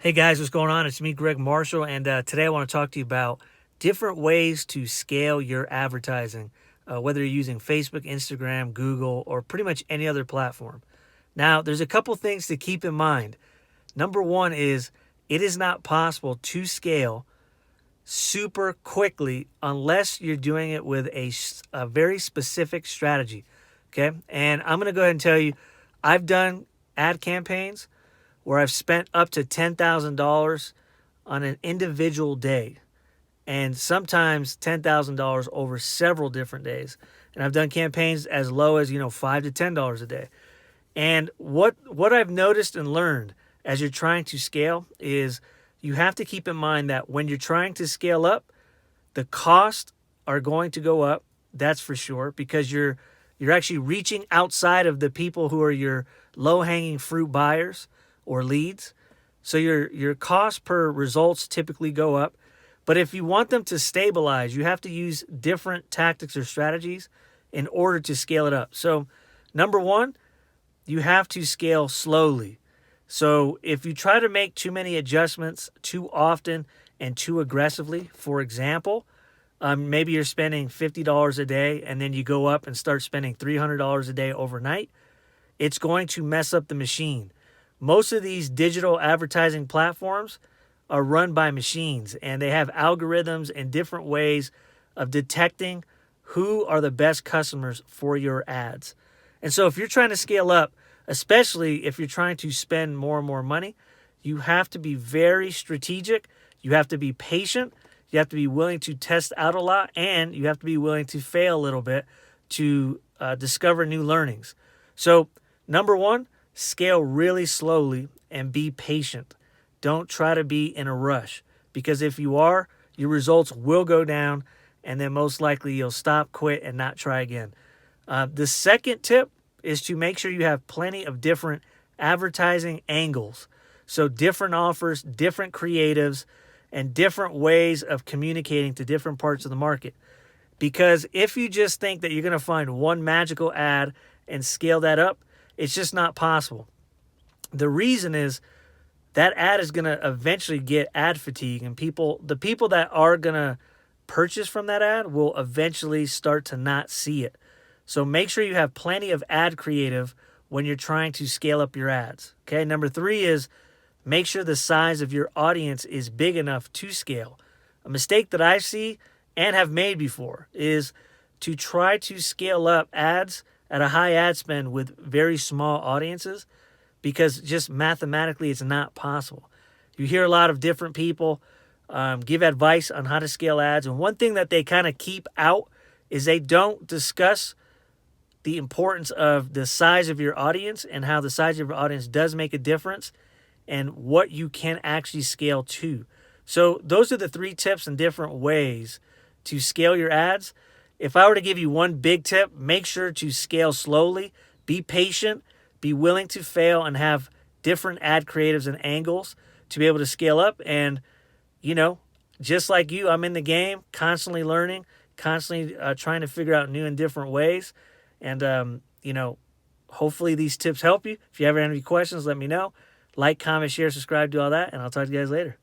Hey guys, what's going on? It's me, Greg Marshall, and today I want to talk to you about different ways to scale your advertising, whether you're using Facebook, Instagram, Google, or pretty much any other platform. Now, there's a couple things to keep in mind. Number one is it is not possible to scale super quickly unless you're doing it with a very specific strategy. Okay, and I'm going to go ahead and tell you, I've done ad campaigns where I've spent up to $10,000 on an individual day, and sometimes $10,000 over several different days. And I've done campaigns as low as, $5 to $10 a day. And what I've noticed and learned as you're trying to scale is you have to keep in mind that when you're trying to scale up, the costs are going to go up. That's for sure, because you're actually reaching outside of the people who are your low-hanging fruit buyers or leads. So your cost per results typically go up. But if you want them to stabilize, you have to use different tactics or strategies in order to scale it up. So number one, you have to scale slowly. So if you try to make too many adjustments too often and too aggressively, for example, maybe you're spending $50 a day and then you go up and start spending $300 a day overnight, it's going to mess up the machine. Most of these digital advertising platforms are run by machines, and they have algorithms and different ways of detecting who are the best customers for your ads. And so if you're trying to scale up, especially if you're trying to spend more and more money, you have to be very strategic. You have to be patient. You have to be willing to test out a lot, and you have to be willing to fail a little bit to discover new learnings. So number one, scale really slowly and be patient. Don't try to be in a rush, because if you are, your results will go down, and then most likely you'll stop, quit, and not try again. The second tip is to make sure you have plenty of different advertising angles. So different offers, different creatives, and different ways of communicating to different parts of the market. Because if you just think that you're going to find one magical ad and scale that up, it's just not possible. The reason is that ad is going to eventually get ad fatigue, and the people that are going to purchase from that ad will eventually start to not see it. So make sure you have plenty of ad creative when you're trying to scale up your ads. Okay, number three is make sure the size of your audience is big enough to scale. A mistake that I see and have made before is to try to scale up ads at a high ad spend with very small audiences, because just mathematically it's not possible. You hear a lot of different people give advice on how to scale ads, and one thing that they kind of keep out is they don't discuss the importance of the size of your audience and how the size of your audience does make a difference and what you can actually scale to. So those are the three tips and different ways to scale your ads. If I were to give you one big tip, make sure to scale slowly, be patient, be willing to fail, and have different ad creatives and angles to be able to scale up. And, just like you, I'm in the game, constantly learning, constantly trying to figure out new and different ways. And, hopefully these tips help you. If you ever have any questions, let me know. Like, comment, share, subscribe, do all that, and I'll talk to you guys later.